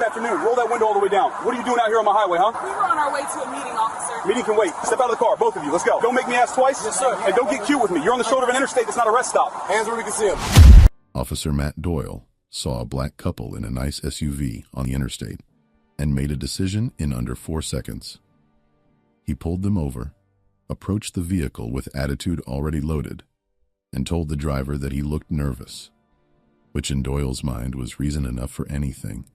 afternoon. Roll that window all the way down. What are you doing out here on my highway, huh? We were on our way to a meeting, officer. Meeting can wait. Step out of the car, both of you. Let's go. Don't make me ask twice. Yes, sir. And don't get cute with me. You're on the shoulder of an interstate. That's not a rest stop. Hands where we can see him. Officer Matt Doyle saw a black couple in a nice SUV on the interstate and made a decision in under 4 seconds. He pulled them over, approached the vehicle with attitude already loaded, and told the driver that he looked nervous, which in Doyle's mind was reason enough for anything.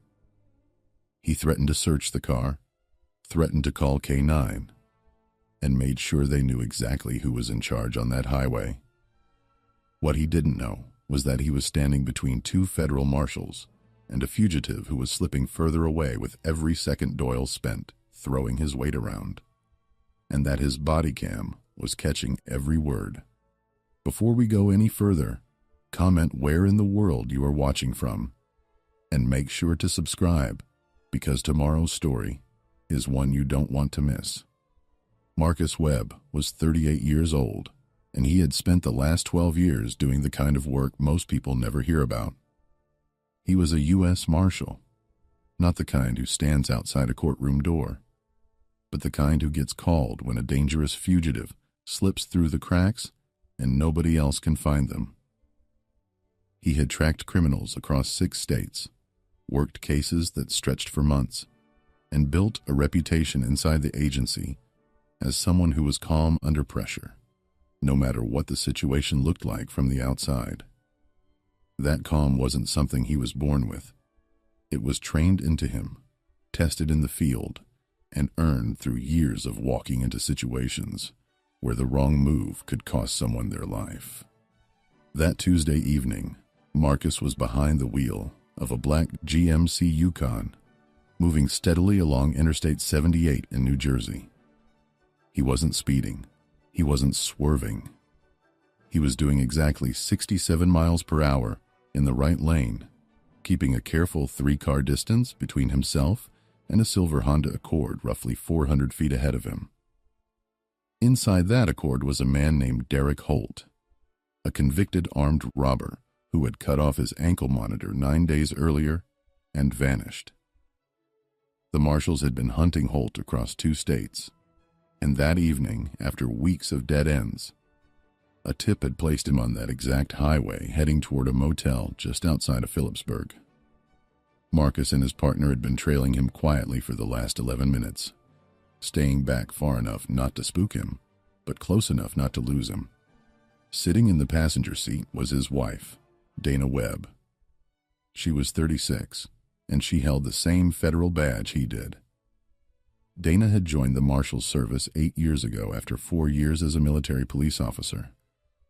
He threatened to search the car, threatened to call K9, and made sure they knew exactly who was in charge on that highway. What he didn't know was that he was standing between 2 federal marshals and a fugitive who was slipping further away with every second Doyle spent throwing his weight around, and that his body cam was catching every word. Before we go any further, comment where in the world you are watching from, and make sure to subscribe, because tomorrow's story is one you don't want to miss. Marcus Webb was 38 years old, and he had spent the last 12 years doing the kind of work most people never hear about. He was a U.S. Marshal, not the kind who stands outside a courtroom door, but the kind who gets called when a dangerous fugitive slips through the cracks and nobody else can find them. He had tracked criminals across 6 states, worked cases that stretched for months, and built a reputation inside the agency as someone who was calm under pressure, no matter what the situation looked like from the outside. That calm wasn't something he was born with. It was trained into him, tested in the field, and earned through years of walking into situations where the wrong move could cost someone their life. That Tuesday evening, Marcus was behind the wheel of a black GMC Yukon, moving steadily along Interstate 78 in New Jersey. He wasn't speeding. He wasn't swerving. He was doing exactly 67 miles per hour in the right lane, keeping a careful 3-car distance between himself and a silver Honda Accord roughly 400 feet ahead of him. Inside that Accord was a man named Derek Holt, a convicted armed robber who had cut off his ankle monitor 9 days earlier and vanished. The marshals had been hunting Holt across 2 states, and that evening, after weeks of dead ends, a tip had placed him on that exact highway heading toward a motel just outside of Phillipsburg. Marcus and his partner had been trailing him quietly for the last 11 minutes, staying back far enough not to spook him, but close enough not to lose him. Sitting in the passenger seat was his wife, Dana Webb. She was 36, and she held the same federal badge he did. Dana had joined the Marshals service 8 years ago after 4 years as a military police officer,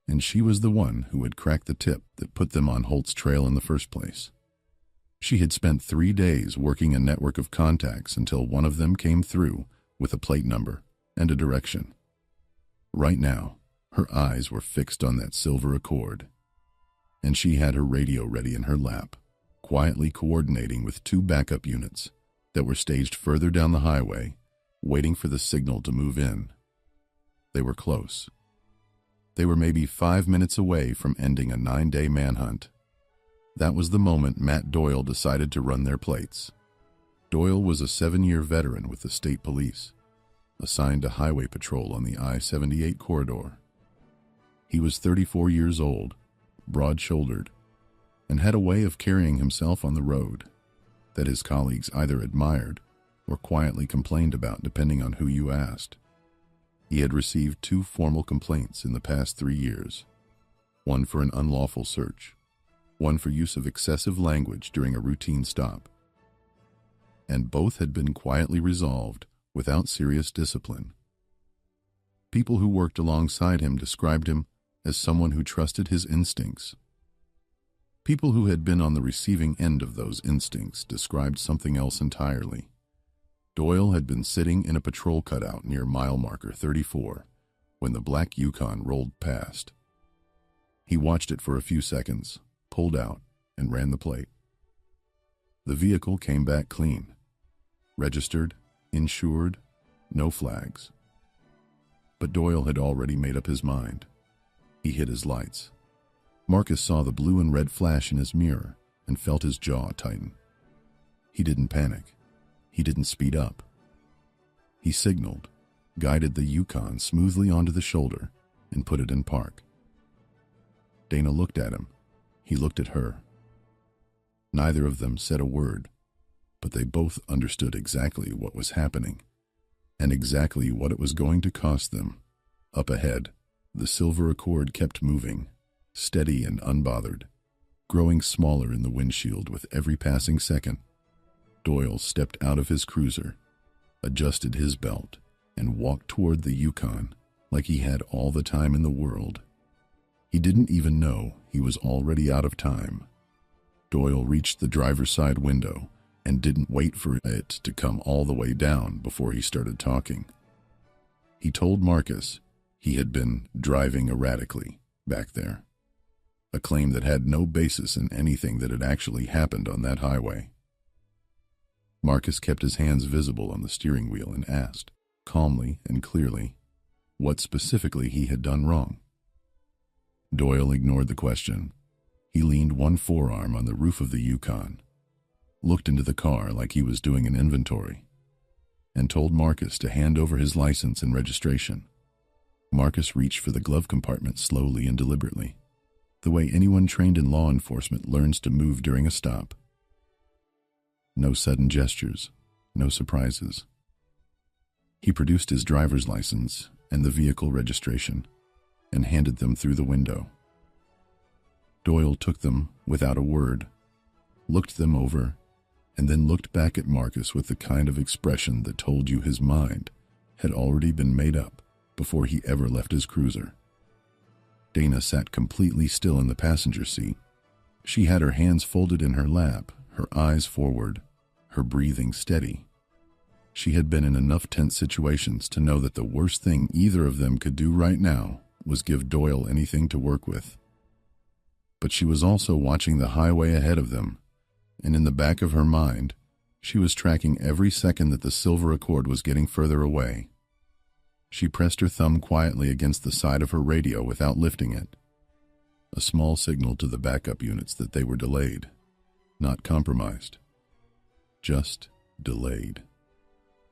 and she was the one who had cracked the tip that put them on Holt's trail in the first place. She had spent 3 days working a network of contacts until one of them came through with a plate number and a direction. Right now, her eyes were fixed on that silver Accord, and she had her radio ready in her lap, quietly coordinating with 2 backup units that were staged further down the highway, waiting for the signal to move in. They were close. They were maybe 5 minutes away from ending a 9-day manhunt. That was the moment Matt Doyle decided to run their plates. Doyle was a 7-year veteran with the state police, assigned to highway patrol on the I-78 corridor. He was 34 years old, broad-shouldered, and had a way of carrying himself on the road that his colleagues either admired or quietly complained about depending on who you asked. He had received 2 formal complaints in the past 3 years, one for an unlawful search, one for use of excessive language during a routine stop, and both had been quietly resolved without serious discipline. People who worked alongside him described him as someone who trusted his instincts. People who had been on the receiving end of those instincts described something else entirely. Doyle had been sitting in a patrol cutout near mile marker 34 when the black Yukon rolled past. He watched it for a few seconds, pulled out, and ran the plate. The vehicle came back clean. Registered, insured, no flags. But Doyle had already made up his mind. He hit his lights. Marcus saw the blue and red flash in his mirror and felt his jaw tighten. He didn't panic. He didn't speed up. He signaled, guided the Yukon smoothly onto the shoulder, and put it in park. Dana looked at him. He looked at her. Neither of them said a word, but they both understood exactly what was happening, and exactly what it was going to cost them. Up ahead, the silver Accord kept moving, steady and unbothered, growing smaller in the windshield with every passing second. Doyle stepped out of his cruiser, adjusted his belt, and walked toward the Yukon like he had all the time in the world. He didn't even know he was already out of time. Doyle reached the driver's side window and didn't wait for it to come all the way down before he started talking. He told Marcus he had been driving erratically back there, a claim that had no basis in anything that had actually happened on that highway. Marcus kept his hands visible on the steering wheel and asked, calmly and clearly, what specifically he had done wrong. Doyle ignored the question. He leaned one forearm on the roof of the Yukon, looked into the car like he was doing an inventory, and told Marcus to hand over his license and registration. Marcus reached for the glove compartment slowly and deliberately, the way anyone trained in law enforcement learns to move during a stop. No sudden gestures, no surprises. He produced his driver's license and the vehicle registration and handed them through the window. Doyle took them without a word, looked them over, and then looked back at Marcus with the kind of expression that told you his mind had already been made up before he ever left his cruiser. Dana sat completely still in the passenger seat. She had her hands folded in her lap, her eyes forward, her breathing steady. She had been in enough tense situations to know that the worst thing either of them could do right now was give Doyle anything to work with. But she was also watching the highway ahead of them, and in the back of her mind, she was tracking every second that the silver Accord was getting further away. She pressed her thumb quietly against the side of her radio without lifting it, a small signal to the backup units that they were delayed, not compromised, just delayed.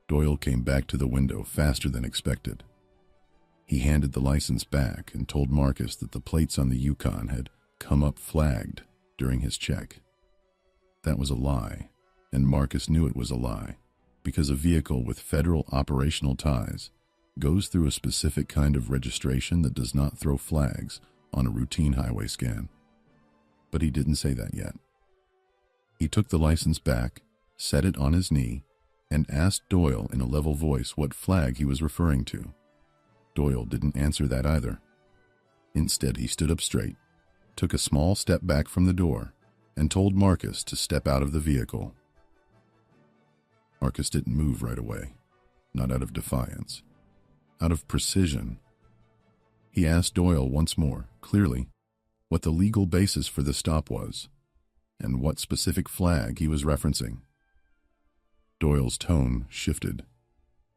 Doyle came back to the window faster than expected. He handed the license back and told Marcus that the plates on the Yukon had come up flagged during his check. That was a lie, and Marcus knew it was a lie, because a vehicle with federal operational ties goes through a specific kind of registration that does not throw flags on a routine highway scan. But he didn't say that yet. He took the license back, set it on his knee, and asked Doyle in a level voice what flag he was referring to. Doyle didn't answer that either. Instead, he stood up straight, took a small step back from the door, and told Marcus to step out of the vehicle. Marcus didn't move right away, not out of defiance, out of precision. He asked Doyle once more, clearly, what the legal basis for the stop was, and what specific flag he was referencing. Doyle's tone shifted.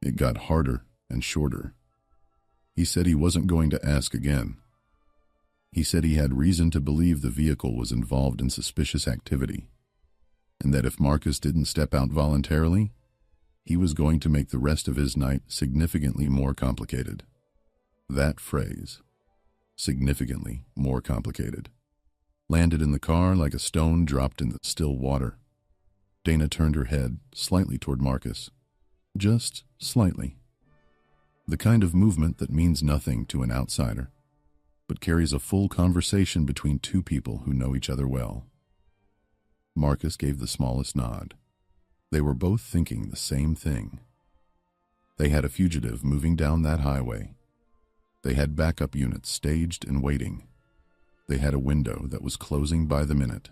It got harder and shorter. He said he wasn't going to ask again. He said he had reason to believe the vehicle was involved in suspicious activity, and that if Marcus didn't step out voluntarily, he was going to make the rest of his night significantly more complicated. That phrase, significantly more complicated, landed in the car like a stone dropped in the still water. Dana turned her head slightly toward Marcus. Just slightly. The kind of movement that means nothing to an outsider, but carries a full conversation between two people who know each other well. Marcus gave the smallest nod. They were both thinking the same thing. They had a fugitive moving down that highway. They had backup units staged and waiting. They had a window that was closing by the minute,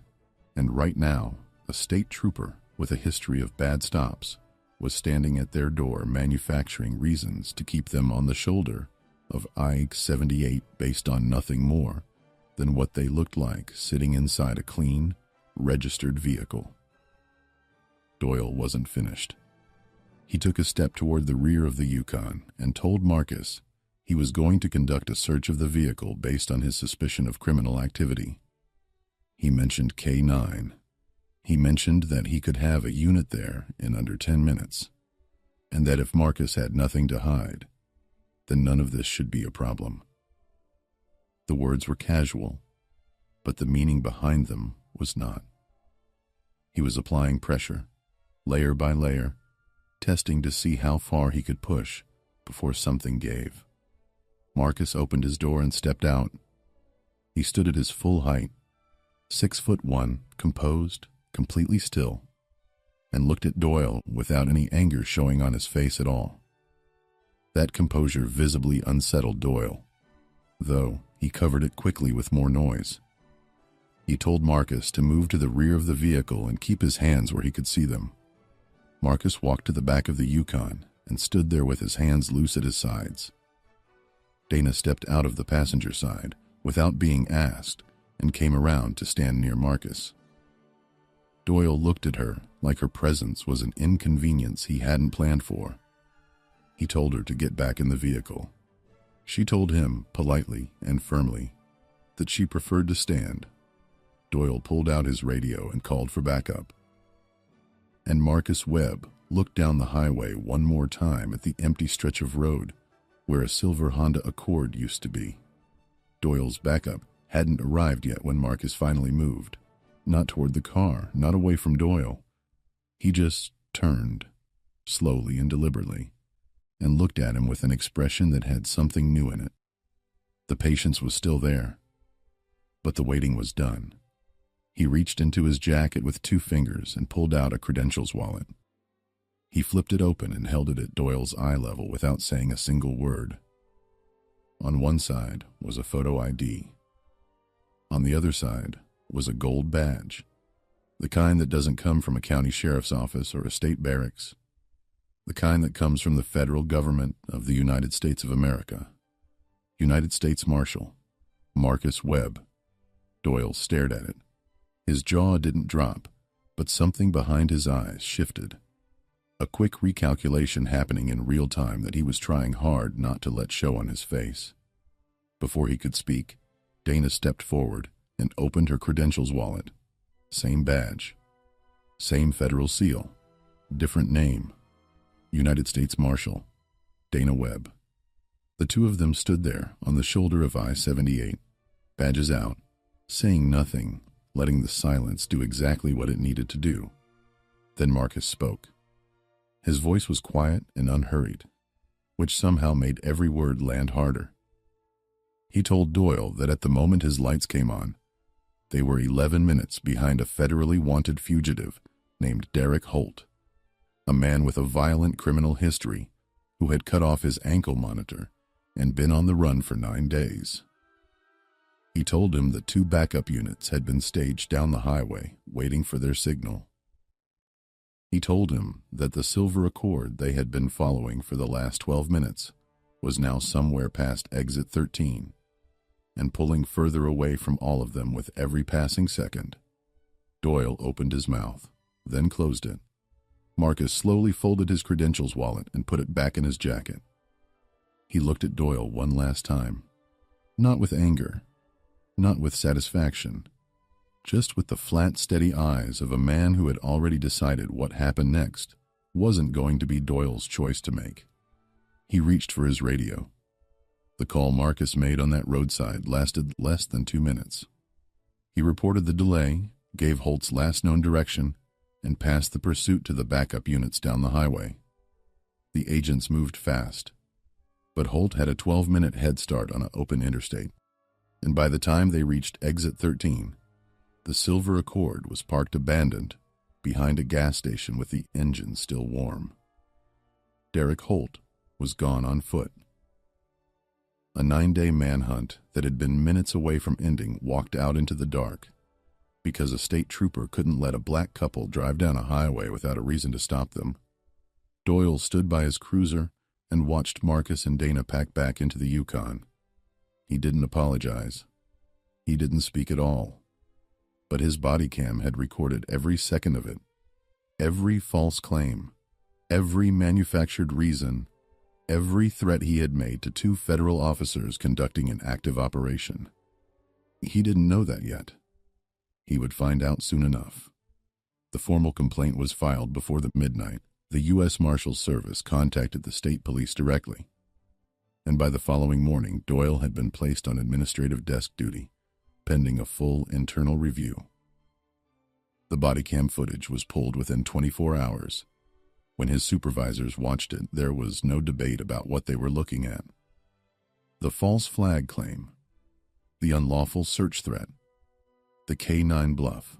and right now, a state trooper with a history of bad stops was standing at their door manufacturing reasons to keep them on the shoulder of I-78 based on nothing more than what they looked like sitting inside a clean, registered vehicle. Doyle wasn't finished. He took a step toward the rear of the Yukon and told Marcus he was going to conduct a search of the vehicle based on his suspicion of criminal activity. He mentioned K9, He mentioned that he could have a unit there in under 10 minutes, and that if Marcus had nothing to hide, then none of this should be a problem. The words were casual, but the meaning behind them was not. He was applying pressure, layer by layer, testing to see how far he could push before something gave. Marcus opened his door and stepped out. He stood at his full height, 6'1", composed, completely still, and looked at Doyle without any anger showing on his face at all. That composure visibly unsettled Doyle, though he covered it quickly with more noise. He told Marcus to move to the rear of the vehicle and keep his hands where he could see them. Marcus walked to the back of the Yukon and stood there with his hands loose at his sides. Dana stepped out of the passenger side without being asked and came around to stand near Marcus. Doyle looked at her like her presence was an inconvenience he hadn't planned for. He told her to get back in the vehicle. She told him, politely and firmly, that she preferred to stand. Doyle pulled out his radio and called for backup. And Marcus Webb looked down the highway one more time at the empty stretch of road where a silver Honda Accord used to be. Doyle's backup hadn't arrived yet when Marcus finally moved. Not toward the car, not away from Doyle. He just turned, slowly and deliberately, and looked at him with an expression that had something new in it. The patience was still there, but the waiting was done. He reached into his jacket with 2 fingers and pulled out a credentials wallet. He flipped it open and held it at Doyle's eye level without saying a single word. On one side was a photo ID. On the other side was a gold badge, the kind that doesn't come from a county sheriff's office or a state barracks, the kind that comes from the federal government of the United States of America. United States Marshal, Marcus Webb. Doyle stared at it. His jaw didn't drop, but something behind his eyes shifted. A quick recalculation happening in real time that he was trying hard not to let show on his face. Before he could speak, Dana stepped forward and opened her credentials wallet. Same badge. Same federal seal. Different name. United States Marshal. Dana Webb. The two of them stood there on the shoulder of I-78, badges out, saying nothing, letting the silence do exactly what it needed to do. Then Marcus spoke. His voice was quiet and unhurried, which somehow made every word land harder. He told Doyle that at the moment his lights came on, they were 11 minutes behind a federally wanted fugitive named Derek Holt, a man with a violent criminal history who had cut off his ankle monitor and been on the run for 9 days. He told him that 2 backup units had been staged down the highway, waiting for their signal. He told him that the silver Accord they had been following for the last 12 minutes was now somewhere past exit 13, and pulling further away from all of them with every passing second. Doyle opened his mouth, then closed it. Marcus slowly folded his credentials wallet and put it back in his jacket. He looked at Doyle one last time, not with anger, not with satisfaction, just with the flat, steady eyes of a man who had already decided what happened next wasn't going to be Doyle's choice to make. He reached for his radio. The call Marcus made on that roadside lasted less than 2 minutes. He reported the delay, gave Holt's last known direction, and passed the pursuit to the backup units down the highway. The agents moved fast, but Holt had a 12-minute head start on an open interstate, and by the time they reached exit 13, the silver Accord was parked abandoned behind a gas station with the engine still warm. Derek Holt was gone on foot. A 9-day manhunt that had been minutes away from ending walked out into the dark because a state trooper couldn't let a black couple drive down a highway without a reason to stop them. Doyle stood by his cruiser and watched Marcus and Dana pack back into the Yukon. He didn't apologize. He didn't speak at all. But his body cam had recorded every second of it, every false claim, every manufactured reason, every threat he had made to 2 federal officers conducting an active operation. He didn't know that yet. He would find out soon enough. The formal complaint was filed before the midnight. The U.S. Marshals Service contacted the state police directly, and by the following morning, Doyle had been placed on administrative desk duty, pending a full internal review. The body cam footage was pulled within 24 hours. When his supervisors watched it, there was no debate about what they were looking at. The false flag claim, the unlawful search threat, the K-9 bluff,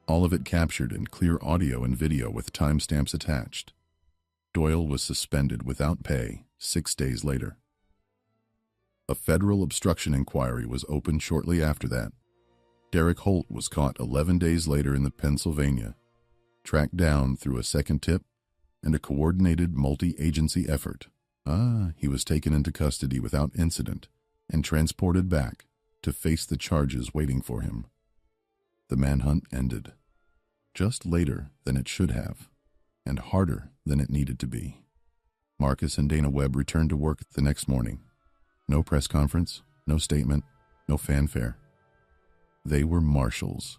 all of it captured in clear audio and video with timestamps attached. Doyle was suspended without pay 6 days later. A federal obstruction inquiry was opened shortly after that. Derek Holt was caught 11 days later in Pennsylvania, tracked down through a second tip and a coordinated multi-agency effort. He was taken into custody without incident and transported back to face the charges waiting for him. The manhunt ended, just later than it should have, and harder than it needed to be. Marcus and Dana Webb returned to work the next morning. No press conference, no statement, no fanfare. They were marshals.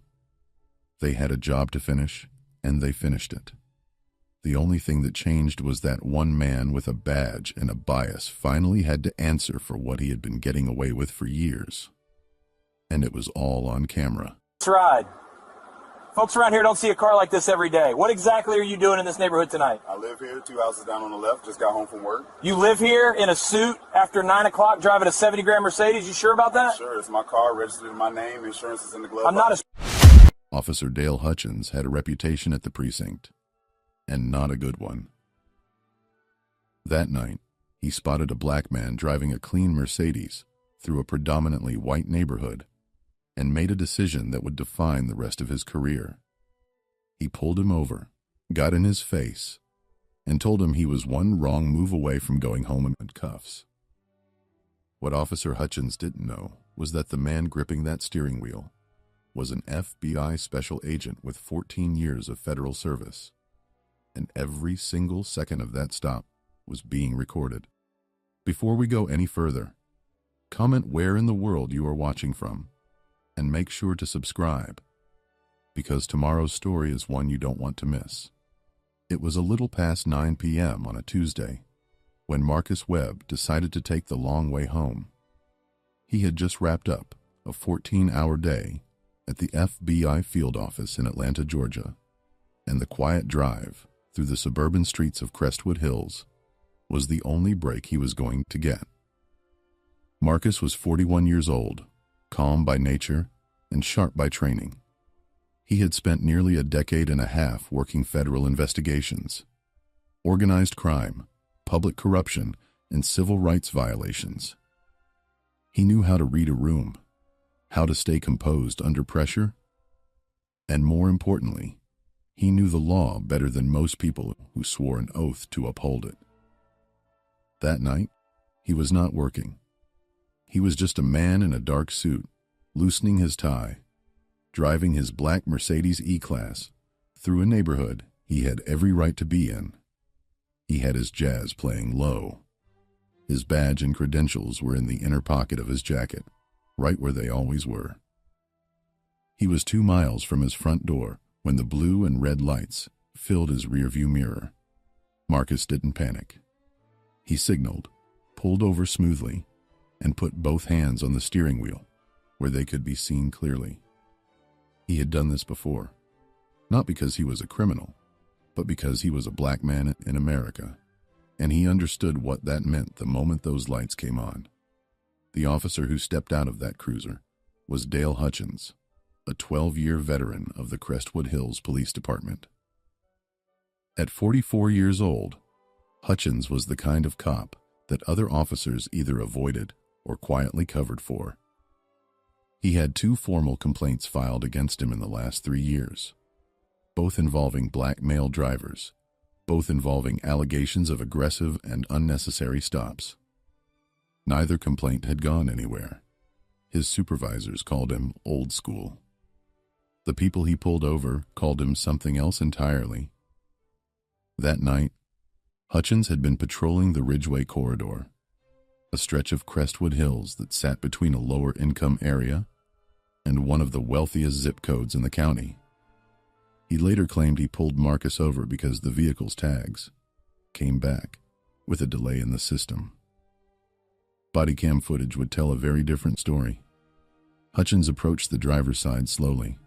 They had a job to finish, and they finished it. The only thing that changed was that one man with a badge and a bias finally had to answer for what he had been getting away with for years. And it was all on camera. Let's ride. Folks around here don't see a car like this every day. What exactly are you doing in this neighborhood tonight? I live here, 2 houses down on the left, just got home from work. You live here in a suit after 9 o'clock driving a 70-grand Mercedes? You sure about that? Sure, it's my car, registered in my name, insurance is in the glove I'm not box. Officer Dale Hutchins had a reputation at the precinct, and not a good one. That night, he spotted a black man driving a clean Mercedes through a predominantly white neighborhood and made a decision that would define the rest of his career. He pulled him over, got in his face, and told him he was one wrong move away from going home in cuffs. What Officer Hutchins didn't know was that the man gripping that steering wheel was an FBI special agent with 14 years of federal service, and every single second of that stop was being recorded. Before we go any further, comment where in the world you are watching from, and make sure to subscribe, because tomorrow's story is one you don't want to miss. It was a little past 9 p.m. on a Tuesday when Marcus Webb decided to take the long way home. He had just wrapped up a 14-hour day at the FBI field office in Atlanta, Georgia, and the quiet drive through the suburban streets of Crestwood Hills was the only break he was going to get. Marcus was 41 years old, calm by nature and sharp by training. He had spent nearly a decade and a half working federal investigations, organized crime, public corruption, and civil rights violations. He knew how to read a room, how to stay composed under pressure, and more importantly, he knew the law better than most people who swore an oath to uphold it. That night, he was not working. He was just a man in a dark suit, loosening his tie, driving his black Mercedes E-Class through a neighborhood he had every right to be in. He had his jazz playing low. His badge and credentials were in the inner pocket of his jacket, right where they always were. He was 2 miles from his front door when the blue and red lights filled his rearview mirror. Marcus didn't panic. He signaled, pulled over smoothly, and put both hands on the steering wheel where they could be seen clearly. He had done this before, not because he was a criminal, but because he was a black man in America, and he understood what that meant the moment those lights came on. The officer who stepped out of that cruiser was Dale Hutchins, a 12-year veteran of the Crestwood Hills Police Department. At 44 years old, Hutchins was the kind of cop that other officers either avoided or quietly covered for. He had 2 formal complaints filed against him in the last 3 years, both involving black male drivers, both involving allegations of aggressive and unnecessary stops. Neither complaint had gone anywhere. His supervisors called him old school. The people he pulled over called him something else entirely. That night, Hutchins had been patrolling the Ridgeway Corridor, a stretch of Crestwood Hills that sat between a lower-income area and one of the wealthiest zip codes in the county. He later claimed he pulled Marcus over because the vehicle's tags came back with a delay in the system. Body cam footage would tell a very different story. Hutchins approached the driver's side slowly,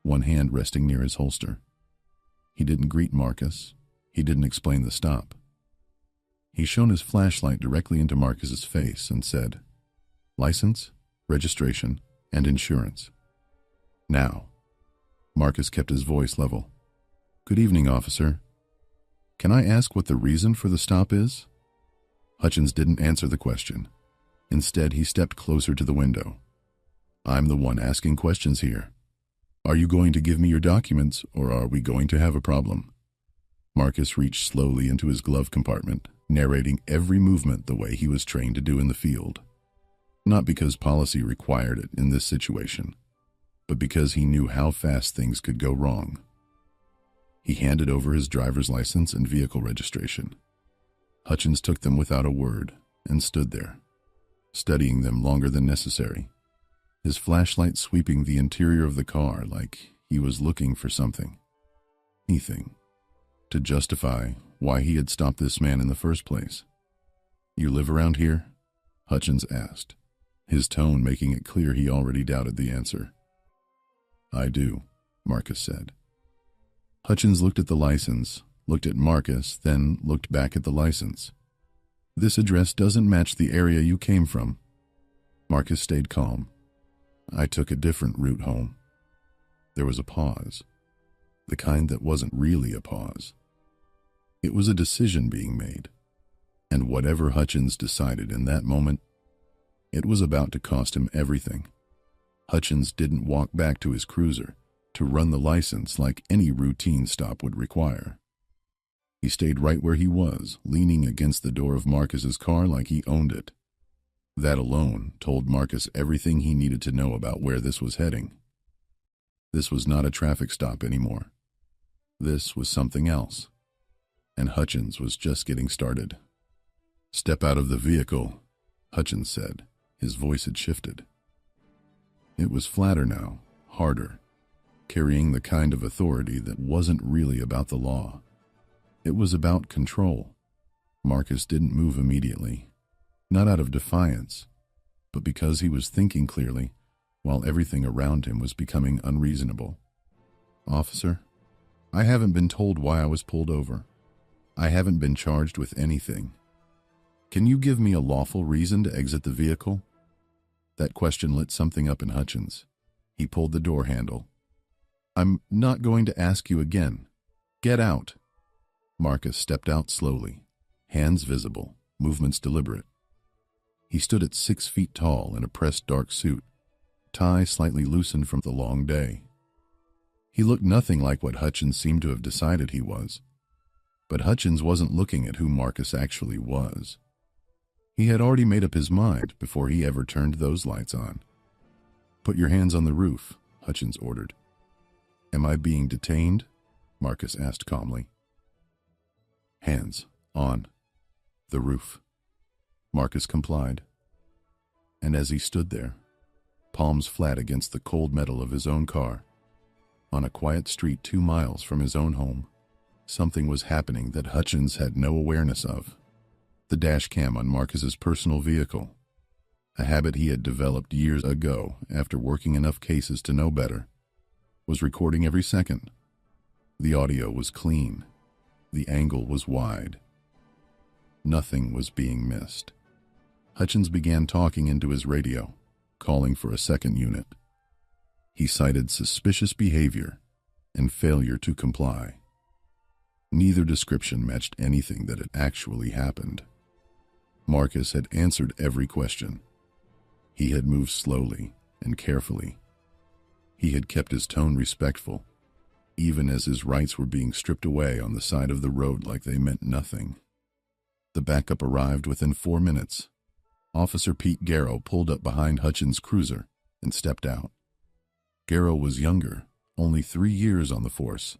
one hand resting near his holster. He didn't greet Marcus. He didn't explain the stop. He shone his flashlight directly into Marcus's face and said, "License, registration, and insurance. Now." Marcus kept his voice level. "Good evening, officer. Can I ask what the reason for the stop is?" Hutchins didn't answer the question. Instead, he stepped closer to the window. "I'm the one asking questions here. Are you going to give me your documents, or are we going to have a problem?" Marcus reached slowly into his glove compartment, narrating every movement the way he was trained to do in the field. Not because policy required it in this situation, but because he knew how fast things could go wrong. He handed over his driver's license and vehicle registration. Hutchins took them without a word and stood there, studying them longer than necessary, his flashlight sweeping the interior of the car like he was looking for something, anything, to justify why he had stopped this man in the first place. "You live around here?" Hutchins asked, his tone making it clear he already doubted the answer. "I do," Marcus said. Hutchins looked at the license, looked at Marcus, then looked back at the license. "This address doesn't match the area you came from." Marcus stayed calm. "I took a different route home." There was a pause, the kind that wasn't really a pause. It was a decision being made, and whatever Hutchins decided in that moment, it was about to cost him everything. Hutchins didn't walk back to his cruiser to run the license like any routine stop would require. He stayed right where he was, leaning against the door of Marcus's car like he owned it. That alone told Marcus everything he needed to know about where this was heading. This was not a traffic stop anymore. This was something else, and Hutchins was just getting started. "Step out of the vehicle," Hutchins said. His voice had shifted. It was flatter now, harder, carrying the kind of authority that wasn't really about the law. It was about control. Marcus didn't move immediately, not out of defiance, but because he was thinking clearly while everything around him was becoming unreasonable. "Officer, I haven't been told why I was pulled over. I haven't been charged with anything. Can you give me a lawful reason to exit the vehicle?" That question lit something up in Hutchins. He pulled the door handle. "I'm not going to ask you again. Get out." Marcus stepped out slowly, hands visible, movements deliberate. He stood at 6 feet tall in a pressed dark suit, tie slightly loosened from the long day. He looked nothing like what Hutchins seemed to have decided he was. But Hutchins wasn't looking at who Marcus actually was. He had already made up his mind before he ever turned those lights on. "Put your hands on the roof," Hutchins ordered. "Am I being detained?" Marcus asked calmly. "Hands on the roof." Marcus complied. And as he stood there, palms flat against the cold metal of his own car, on a quiet street 2 miles from his own home, something was happening that Hutchins had no awareness of. The dash cam on Marcus's personal vehicle, a habit he had developed years ago after working enough cases to know better, was recording every second. The audio was clean. The angle was wide. Nothing was being missed. Hutchins began talking into his radio, calling for a second unit. He cited suspicious behavior and failure to comply. Neither description matched anything that had actually happened. Marcus had answered every question. He had moved slowly and carefully. He had kept his tone respectful, even as his rights were being stripped away on the side of the road like they meant nothing. The backup arrived within 4 minutes. Officer Pete Garrow pulled up behind Hutchins' cruiser and stepped out. Garrow was younger, only 3 years on the force,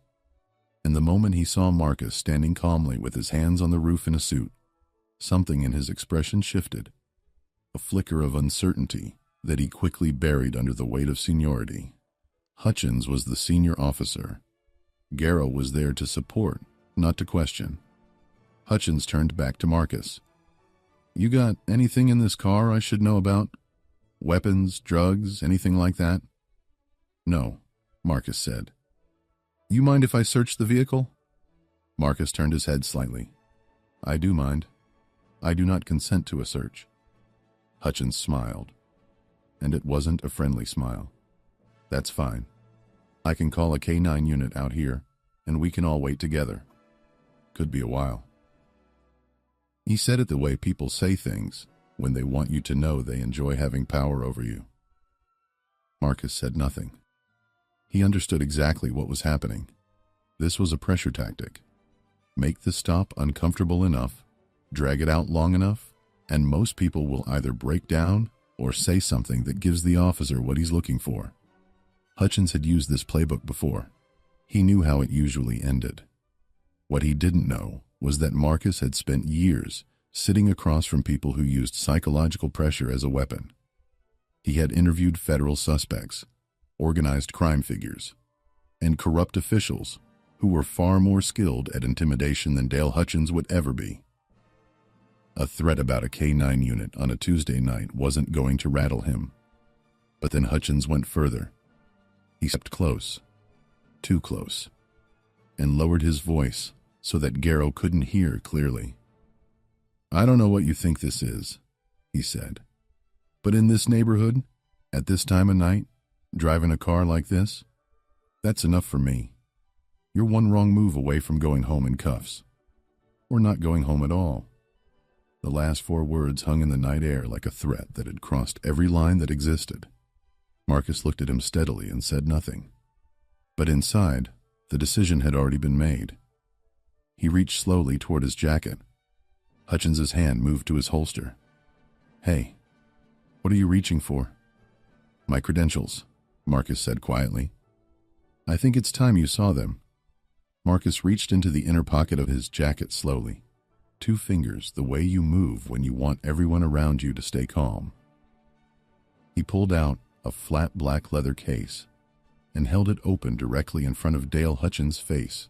and the moment he saw Marcus standing calmly with his hands on the roof in a suit, something in his expression shifted, a flicker of uncertainty that he quickly buried under the weight of seniority. Hutchins was the senior officer. Garrow was there to support, not to question. Hutchins turned back to Marcus. You got anything in this car I should know about? Weapons, drugs, anything like that? No, Marcus said. You mind if I search the vehicle? Marcus turned his head slightly. I do mind. I do not consent to a search. Hutchins smiled. And it wasn't a friendly smile. That's fine. I can call a K9 unit out here, and we can all wait together. Could be a while. He said it the way people say things when they want you to know they enjoy having power over you. Marcus said nothing. He understood exactly what was happening. This was a pressure tactic. Make the stop uncomfortable enough, drag it out long enough, and most people will either break down or say something that gives the officer what he's looking for. Hutchins had used this playbook before. He knew how it usually ended. What he didn't know was that Marcus had spent years sitting across from people who used psychological pressure as a weapon. He had interviewed federal suspects, organized crime figures, and corrupt officials who were far more skilled at intimidation than Dale Hutchins would ever be. A threat about a K9 unit on a Tuesday night wasn't going to rattle him. But then Hutchins went further. He stepped close, too close, and lowered his voice so that Garrow couldn't hear clearly. I don't know what you think this is, he said, but in this neighborhood, at this time of night, driving a car like this, that's enough for me. You're one wrong move away from going home in cuffs. Or not going home at all. The last 4 words hung in the night air like a threat that had crossed every line that existed. Marcus looked at him steadily and said nothing. But inside, the decision had already been made. He reached slowly toward his jacket. Hutchins's hand moved to his holster. Hey, what are you reaching for? My credentials, Marcus said quietly. I think it's time you saw them. Marcus reached into the inner pocket of his jacket slowly. 2 fingers, the way you move when you want everyone around you to stay calm. He pulled out a flat black leather case and held it open directly in front of Dale Hutchins' face.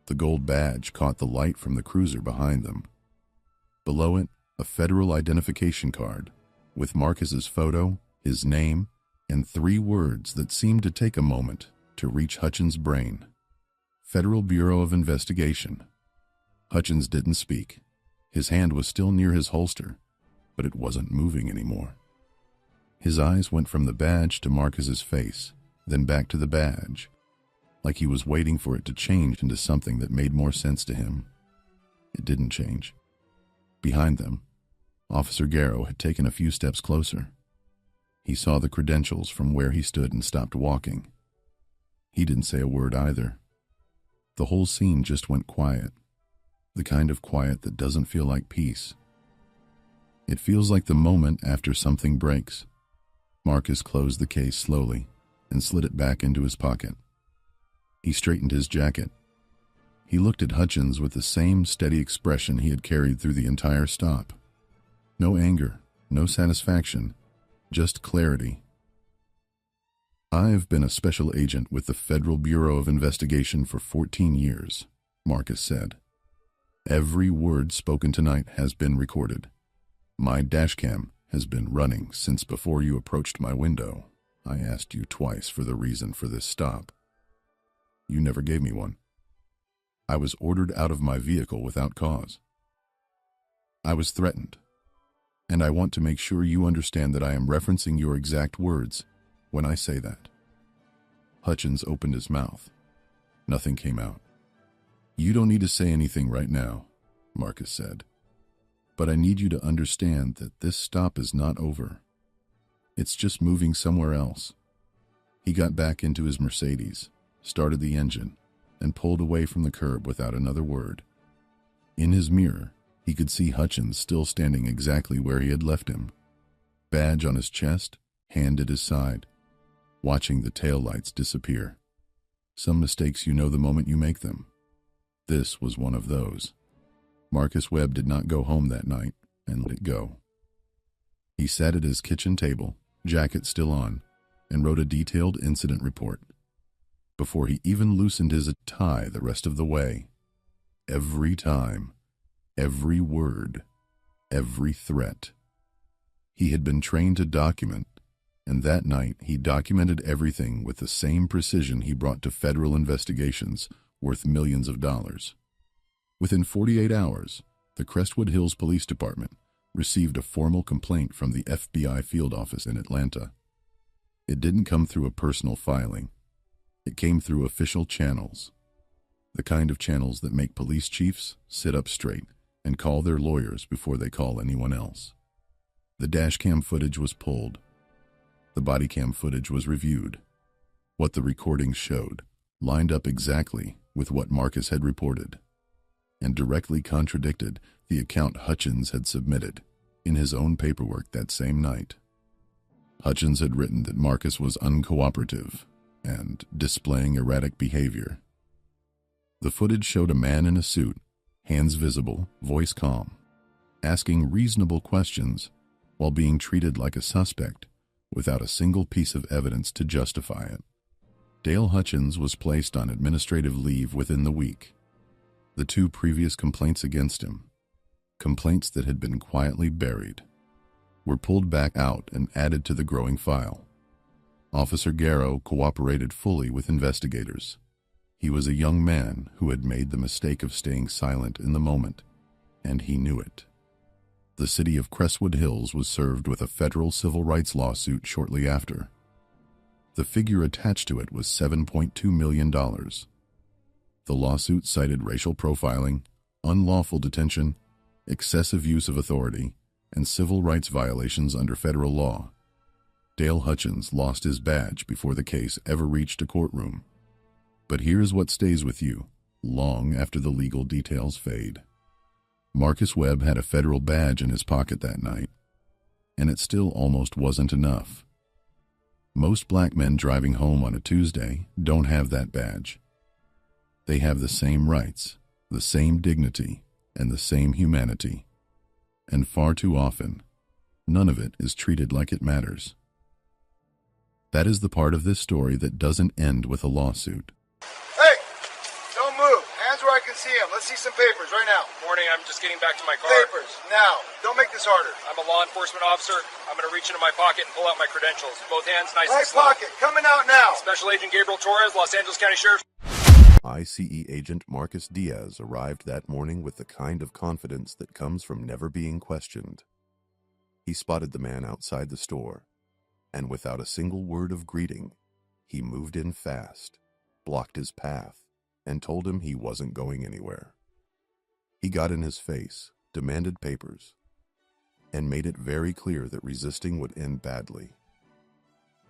The gold badge caught the light from the cruiser behind them. Below it, a federal identification card with Marcus's photo, his name, and 3 words that seemed to take a moment to reach Hutchins' brain. Federal Bureau of Investigation. Hutchins didn't speak. His hand was still near his holster, but it wasn't moving anymore. His eyes went from the badge to Marcus's face, then back to the badge, like he was waiting for it to change into something that made more sense to him. It didn't change. Behind them, Officer Garrow had taken a few steps closer. He saw the credentials from where he stood and stopped walking. He didn't say a word either. The whole scene just went quiet. The kind of quiet that doesn't feel like peace. It feels like the moment after something breaks. Marcus closed the case slowly and slid it back into his pocket. He straightened his jacket. He looked at Hutchins with the same steady expression he had carried through the entire stop. No anger, no satisfaction, just clarity. I've been a special agent with the Federal Bureau of Investigation for 14 years, Marcus said. Every word spoken tonight has been recorded. My dashcam has been running since before you approached my window. I asked you twice for the reason for this stop. You never gave me one. I was ordered out of my vehicle without cause. I was threatened. And I want to make sure you understand that I am referencing your exact words when I say that. Hutchins opened his mouth. Nothing came out. You don't need to say anything right now, Marcus said. But I need you to understand that this stop is not over. It's just moving somewhere else. He got back into his Mercedes, started the engine, and pulled away from the curb without another word. In his mirror, he could see Hutchins still standing exactly where he had left him. Badge on his chest, hand at his side, watching the taillights disappear. Some mistakes you know the moment you make them. This was one of those. Marcus Webb did not go home that night and let it go. He sat at his kitchen table, jacket still on, and wrote a detailed incident report. before he even loosened his tie the rest of the way. Every time, every word, every threat. He had been trained to document, and that night he documented everything with the same precision he brought to federal investigations worth millions of dollars. Within 48 hours, the Crestwood Hills Police Department received a formal complaint from the FBI field office in Atlanta. It didn't come through a personal filing. It came through official channels, the kind of channels that make police chiefs sit up straight and call their lawyers before they call anyone else. The dash cam footage was pulled. The body cam footage was reviewed. What the recordings showed lined up exactly with what Marcus had reported, and directly contradicted the account Hutchins had submitted in his own paperwork that same night. Hutchins had written that Marcus was uncooperative and displaying erratic behavior. The footage showed a man in a suit, hands visible, voice calm, asking reasonable questions while being treated like a suspect without a single piece of evidence to justify it. Dale Hutchins was placed on administrative leave within the week. The two previous complaints against him, complaints that had been quietly buried, were pulled back out and added to the growing file. Officer Garrow cooperated fully with investigators. He was a young man who had made the mistake of staying silent in the moment, and he knew it. The city of Crestwood Hills was served with a federal civil rights lawsuit shortly after. The figure attached to it was $7.2 million. The lawsuit cited racial profiling, unlawful detention, excessive use of authority, and civil rights violations under federal law. Dale Hutchins lost his badge before the case ever reached a courtroom. But here's what stays with you, long after the legal details fade. Marcus Webb had a federal badge in his pocket that night, and it still almost wasn't enough. Most black men driving home on a Tuesday don't have that badge. They have the same rights, the same dignity, and the same humanity. And far too often, none of it is treated like it matters. That is the part of this story that doesn't end with a lawsuit. Hey! Don't move. Hands where I can see them. Let's see some papers right now. Morning, I'm just getting back to my car. Papers, now. Don't make this harder. I'm a law enforcement officer. I'm going to reach into my pocket and pull out my credentials. Both hands nice Right and slow. pocket, coming out now. Special Agent Gabriel Torres, Los Angeles County Sheriff. ICE agent Marcus Diaz arrived that morning with the kind of confidence that comes from never being questioned. He spotted the man outside the store, and without a single word of greeting, he moved in fast, blocked his path, and told him he wasn't going anywhere. He got in his face, demanded papers, and made it very clear that resisting would end badly.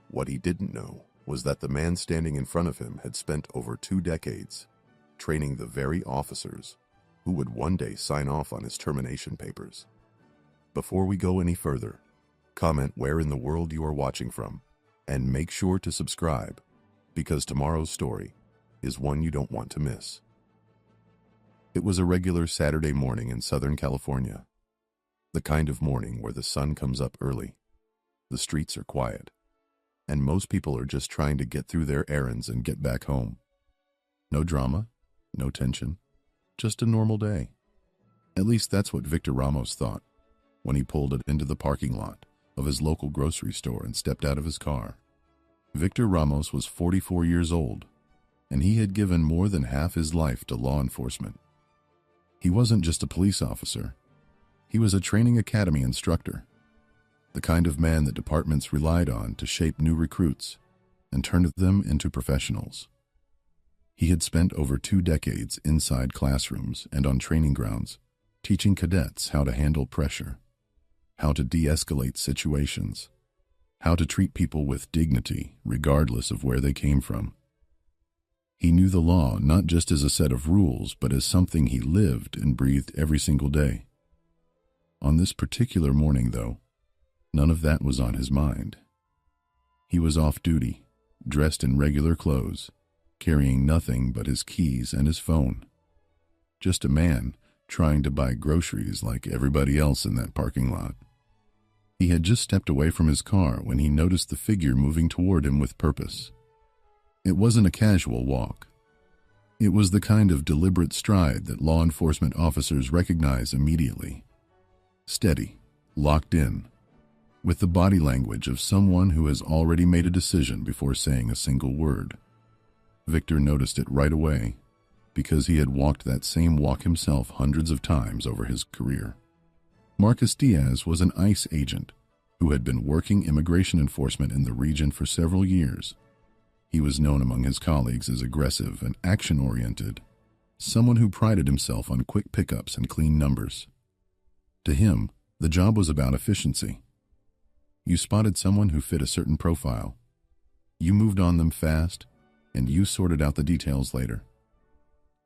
What he didn't know was that the man standing in front of him had spent over 2 decades training the very officers who would one day sign off on his termination papers. Before we go any further, comment where in the world you are watching from, and make sure to subscribe, because tomorrow's story is one you don't want to miss. It was a regular Saturday morning in Southern California, the kind of morning where the sun comes up early, the streets are quiet, and most people are just trying to get through their errands and get back home. No drama, no tension, just a normal day. At least that's what Victor Ramos thought when he pulled it into the parking lot of his local grocery store and stepped out of his car. Victor Ramos was 44 years old, and he had given more than half his life to law enforcement. He wasn't just a police officer. He was a training academy instructor, the kind of man that departments relied on to shape new recruits and turn them into professionals. He had spent over 2 decades inside classrooms and on training grounds, teaching cadets how to handle pressure, how to de-escalate situations, how to treat people with dignity regardless of where they came from. He knew the law not just as a set of rules, but as something he lived and breathed every single day. On this particular morning, though, none of that was on his mind. He was off duty, dressed in regular clothes, carrying nothing but his keys and his phone. Just a man trying to buy groceries like everybody else in that parking lot. He had just stepped away from his car when he noticed the figure moving toward him with purpose. It wasn't a casual walk. It was the kind of deliberate stride that law enforcement officers recognize immediately. Steady, locked in, with the body language of someone who has already made a decision before saying a single word. Victor noticed it right away, because he had walked that same walk himself hundreds of times over his career. Marcus Diaz was an ICE agent who had been working immigration enforcement in the region for several years. He was known among his colleagues as aggressive and action-oriented, someone who prided himself on quick pickups and clean numbers. To him, the job was about efficiency. You spotted someone who fit a certain profile. You moved on them fast, and you sorted out the details later.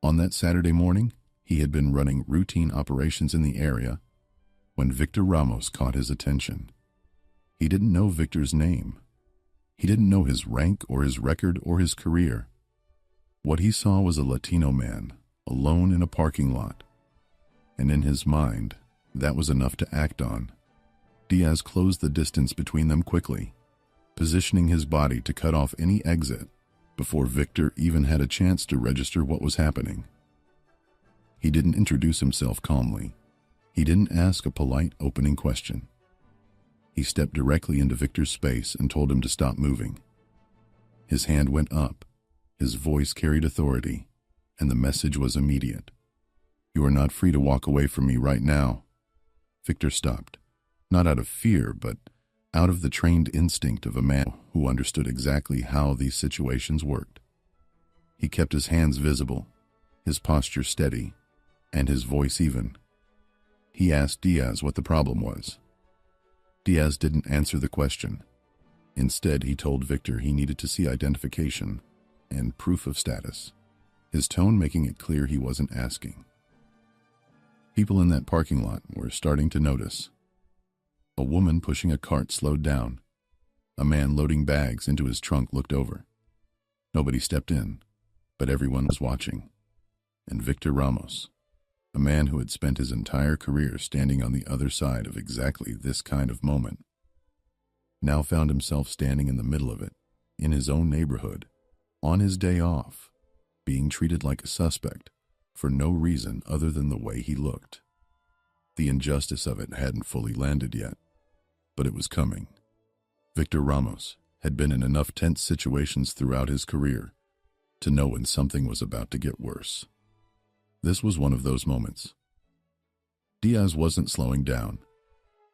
On that Saturday morning, he had been running routine operations in the area when Victor Ramos caught his attention. He didn't know Victor's name. He didn't know his rank or his record or his career. What he saw was a Latino man, alone in a parking lot. And in his mind, that was enough to act on. Diaz closed the distance between them quickly, positioning his body to cut off any exit before Victor even had a chance to register what was happening. He didn't introduce himself calmly. He didn't ask a polite opening question. He stepped directly into Victor's space and told him to stop moving. His hand went up, his voice carried authority, and the message was immediate. "You are not free to walk away from me right now." Victor stopped, not out of fear, but out of the trained instinct of a man who understood exactly how these situations worked. He kept his hands visible, his posture steady, and his voice even. He asked Diaz what the problem was. Diaz didn't answer the question. Instead, he told Victor he needed to see identification and proof of status, his tone making it clear he wasn't asking. People in that parking lot were starting to notice. A woman pushing a cart slowed down. A man loading bags into his trunk looked over. Nobody stepped in, but everyone was watching. And Victor Ramos, a man who had spent his entire career standing on the other side of exactly this kind of moment, now found himself standing in the middle of it, in his own neighborhood, on his day off, being treated like a suspect for no reason other than the way he looked. The injustice of it hadn't fully landed yet, but it was coming. Victor Ramos had been in enough tense situations throughout his career to know when something was about to get worse. This was one of those moments. Diaz wasn't slowing down.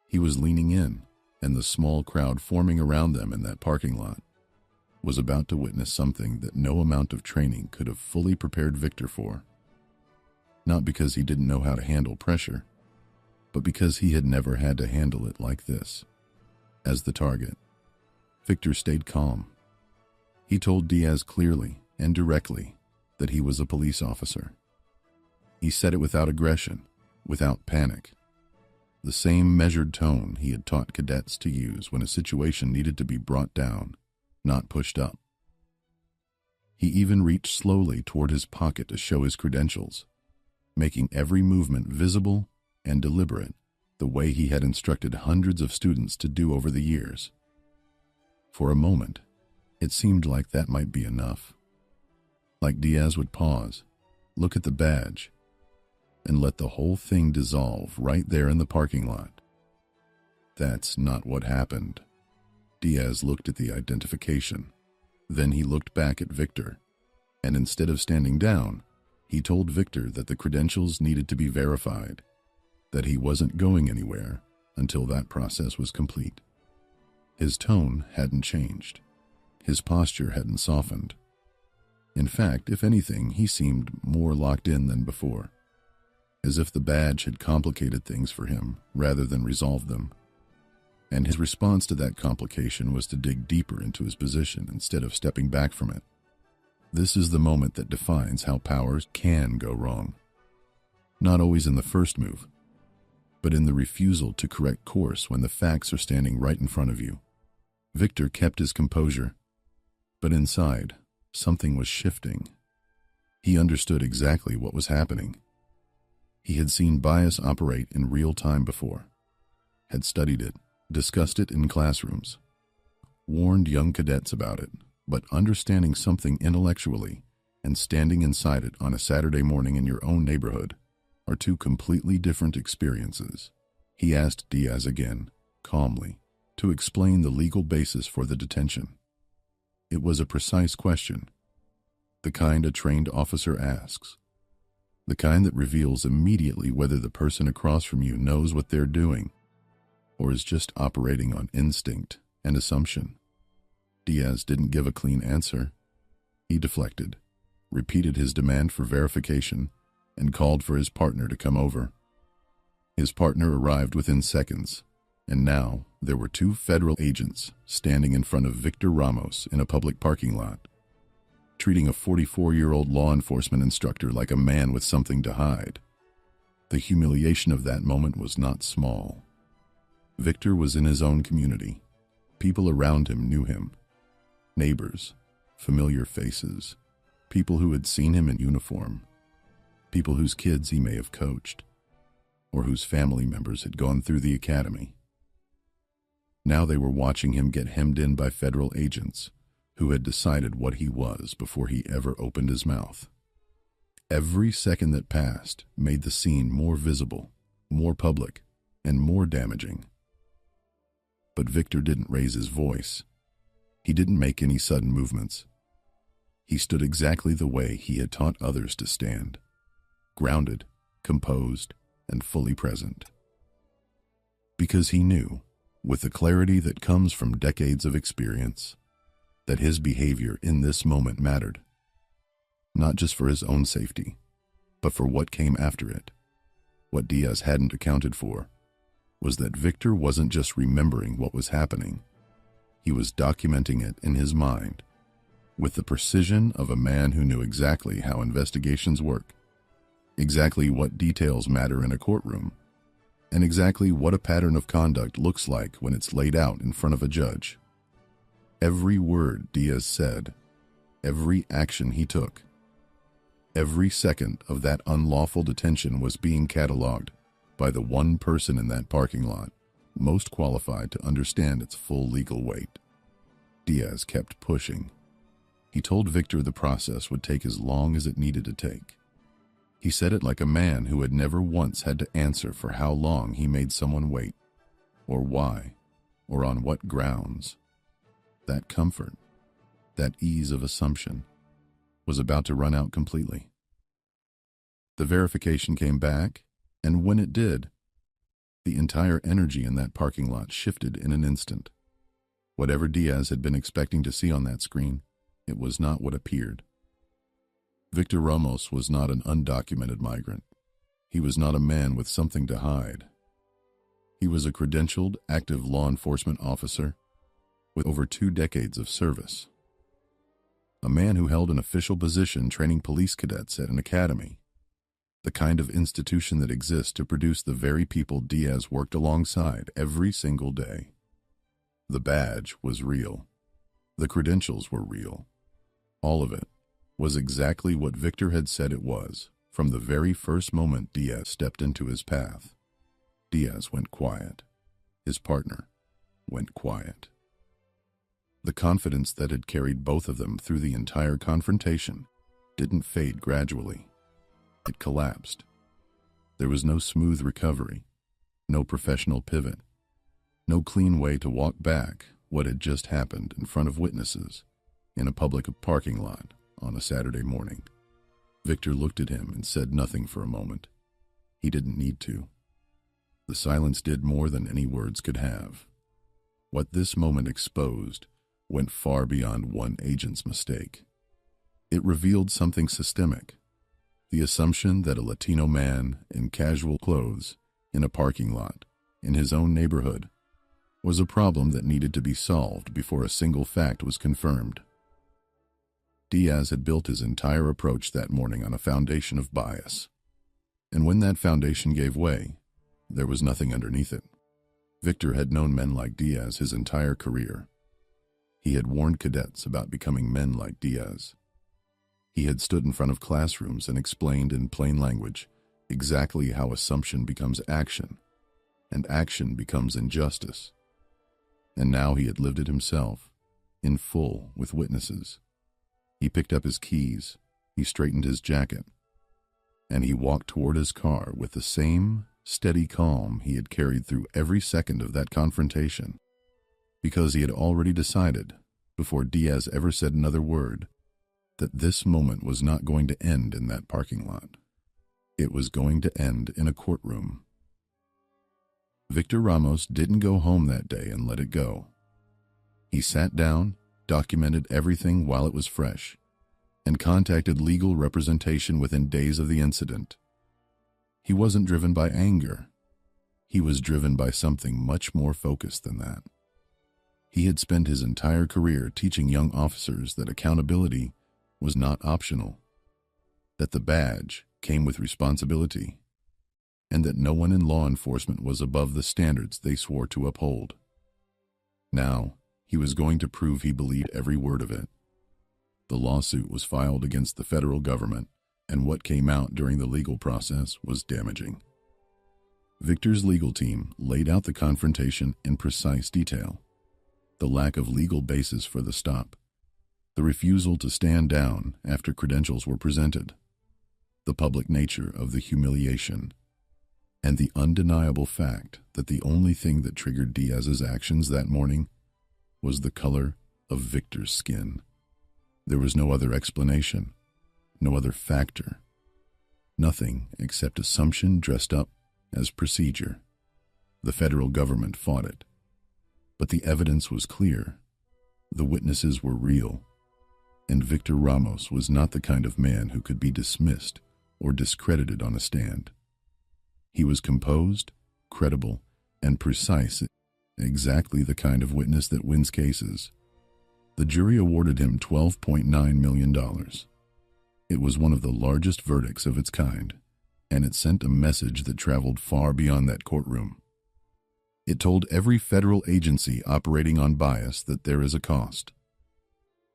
He was leaning in, and the small crowd forming around them in that parking lot was about to witness something that no amount of training could have fully prepared Victor for. Not because he didn't know how to handle pressure, but because he had never had to handle it like this. As the target, Victor stayed calm. He told Diaz clearly and directly that he was a police officer. He said it without aggression, without panic. The same measured tone he had taught cadets to use when a situation needed to be brought down, not pushed up. He even reached slowly toward his pocket to show his credentials, making every movement visible and deliberate, the way he had instructed hundreds of students to do over the years. For a moment, it seemed like that might be enough. Like Diaz would pause, look at the badge, and let the whole thing dissolve right there in the parking lot. That's not what happened. Diaz looked at the identification. Then he looked back at Victor, and instead of standing down, he told Victor that the credentials needed to be verified, that he wasn't going anywhere until that process was complete. His tone hadn't changed. His posture hadn't softened. In fact, if anything, he seemed more locked in than before, as if the badge had complicated things for him rather than resolved them. And his response to that complication was to dig deeper into his position instead of stepping back from it. This is the moment that defines how powers can go wrong. Not always in the first move, but in the refusal to correct course when the facts are standing right in front of you. Victor kept his composure, but inside, something was shifting. He understood exactly what was happening. He had seen bias operate in real time before, had studied it, discussed it in classrooms, warned young cadets about it, But understanding something intellectually and standing inside it on a Saturday morning in your own neighborhood are two completely different experiences. He asked Diaz again, calmly, to explain the legal basis for the detention. It was a precise question, the kind a trained officer asks, the kind that reveals immediately whether the person across from you knows what they're doing or is just operating on instinct and assumption. Diaz didn't give a clean answer. He deflected, repeated his demand for verification, and called for his partner to come over. His partner arrived within seconds, and now there were two federal agents standing in front of Victor Ramos in a public parking lot, treating a 44-year-old law enforcement instructor like a man with something to hide. The humiliation of that moment was not small. Victor was in his own community. People around him knew him. Neighbors, familiar faces, people who had seen him in uniform, people whose kids he may have coached, or whose family members had gone through the academy. Now they were watching him get hemmed in by federal agents who had decided what he was before he ever opened his mouth. Every second that passed made the scene more visible, more public, and more damaging. But Victor didn't raise his voice. He didn't make any sudden movements. He stood exactly the way he had taught others to stand, grounded, composed, and fully present. Because he knew, with the clarity that comes from decades of experience, that his behavior in this moment mattered, not just for his own safety, but for what came after it. What Diaz hadn't accounted for was that Victor wasn't just remembering what was happening. He was documenting it in his mind, with the precision of a man who knew exactly how investigations work, exactly what details matter in a courtroom, and exactly what a pattern of conduct looks like when it's laid out in front of a judge. Every word Diaz said, every action he took, every second of that unlawful detention was being cataloged by the one person in that parking lot most qualified to understand its full legal weight. Diaz kept pushing. He told Victor the process would take as long as it needed to take. He said it like a man who had never once had to answer for how long he made someone wait, or why, or on what grounds. That comfort, that ease of assumption, was about to run out completely. The verification came back, and when it did, the entire energy in that parking lot shifted in an instant. Whatever Diaz had been expecting to see on that screen, it was not what appeared. Victor Ramos was not an undocumented migrant. He was not a man with something to hide. He was a credentialed, active law enforcement officer with over 2 decades of service. A man who held an official position training police cadets at an academy, the kind of institution that exists to produce the very people Diaz worked alongside every single day. The badge was real. The credentials were real. All of it was exactly what Victor had said it was from the very first moment Diaz stepped into his path. Diaz went quiet. His partner went quiet. The confidence that had carried both of them through the entire confrontation didn't fade gradually. It collapsed. There was no smooth recovery, no professional pivot, no clean way to walk back what had just happened in front of witnesses in a public parking lot on a Saturday morning. Victor looked at him and said nothing for a moment. He didn't need to. The silence did more than any words could have. What this moment exposed went far beyond one agent's mistake. It revealed something systemic. The assumption that a Latino man in casual clothes in a parking lot in his own neighborhood was a problem that needed to be solved before a single fact was confirmed. Diaz had built his entire approach that morning on a foundation of bias. And when that foundation gave way, there was nothing underneath it. Victor had known men like Diaz his entire career. He had warned cadets about becoming men like Diaz. He had stood in front of classrooms and explained in plain language exactly how assumption becomes action, and action becomes injustice. And now he had lived it himself, in full with witnesses. He picked up his keys, he straightened his jacket, and he walked toward his car with the same steady calm he had carried through every second of that confrontation, because he had already decided, before Diaz ever said another word, that this moment was not going to end in that parking lot. It was going to end in a courtroom. Victor Ramos didn't go home that day and let it go. He sat down, documented everything while it was fresh, and contacted legal representation within days of the incident. He wasn't driven by anger. He was driven by something much more focused than that. He had spent his entire career teaching young officers that accountability was not optional, that the badge came with responsibility, and that no one in law enforcement was above the standards they swore to uphold. Now, he was going to prove he believed every word of it. The lawsuit was filed against the federal government, and what came out during the legal process was damaging. Victor's legal team laid out the confrontation in precise detail. The lack of legal basis for the stop, the refusal to stand down after credentials were presented, the public nature of the humiliation, and the undeniable fact that the only thing that triggered Diaz's actions that morning was the color of Victor's skin. There was no other explanation, no other factor, nothing except assumption dressed up as procedure. The federal government fought it, but the evidence was clear. The witnesses were real, and Victor Ramos was not the kind of man who could be dismissed or discredited on a stand. He was composed, credible, and precise, exactly the kind of witness that wins cases. The jury awarded him $12.9 million. It was one of the largest verdicts of its kind, and it sent a message that traveled far beyond that courtroom. It told every federal agency operating on bias that there is a cost.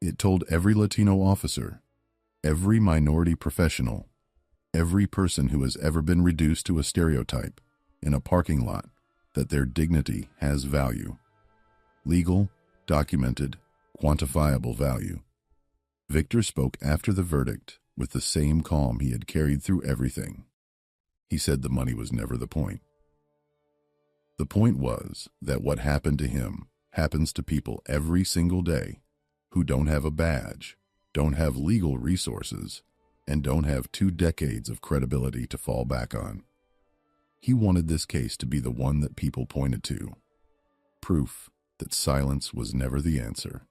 It told every Latino officer, every minority professional, every person who has ever been reduced to a stereotype in a parking lot that their dignity has value. Legal, documented, quantifiable value. Victor spoke after the verdict with the same calm he had carried through everything. He said the money was never the point. The point was that what happened to him happens to people every single day who don't have a badge, don't have legal resources, and don't have 2 decades of credibility to fall back on. He wanted this case to be the one that people pointed to. Proof that silence was never the answer.